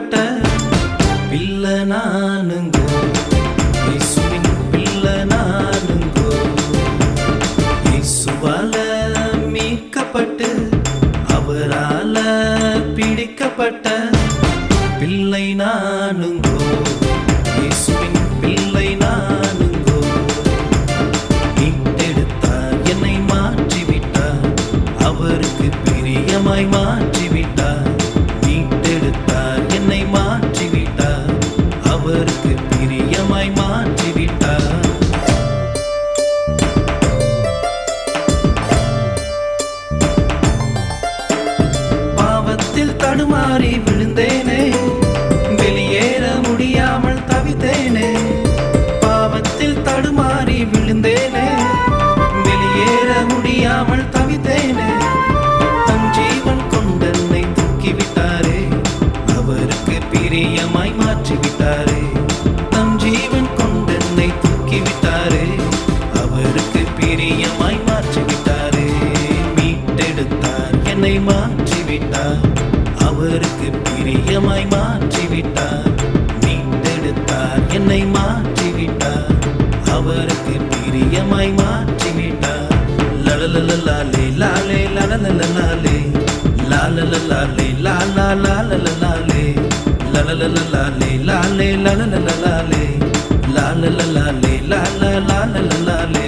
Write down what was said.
மீட்கப்பட்ட பிள்ளை நானுங்கோ, இயேசுவின் பிள்ளை நானுங்கோ. இயேசுவால மீட்கப்பட்டு அவரால பிடிக்கப்பட்ட பிள்ளை நானுங்கோ, இயேசுவின் பிள்ளை நானுங்கோ. மீட்டெடுத்தார், என்னை மாற்றிவிட்டார், அவருக்கு பிரியமாய் மாற்றிவிட்டார். மீட்டெடுத்தார், என்னை மாற்றிவிட்டார், அவருக்கு பிரியமாய் மாற்றிவிட்டார். பாவத்தில் தடுமாறி விழுந்தேனே, வெளியேற முடியாமல் தவித்தேனே. பாவத்தில் தடுமாறி விழுந்தேனே, வெளியேற முடியாமல் தவித்தேனே. தம் ஜீவன் கொண்டென்னை தூக்கிவிட்டாரே, அவருக்கு பிரியமாய் மாற்றிவிட்டாரே. தம் ஜீவன் கொண்டென்னை தூக்கிவிட்டாரே, அவருக்கு பிரியமாய் மாற்றிவிட்டாரே. மீட்டெடுத்தார், என்னை மாற்றிவிட்டார், அவருக்கு பிரியமாய் மாற்றிவிட்டார். மீட்டெடுத்தார், என்னை மாற்றிவிட்டார், அவருக்கு பிரியமாய் மாற்றிவிட்டார். லலலலலாலே லாலே லலலலலாலே லாலலலாலே லாலா லாலலலாலே லலலலலாலே லாலே லலலலலாலே லாலலலாலே லாலா லாலலலாலே.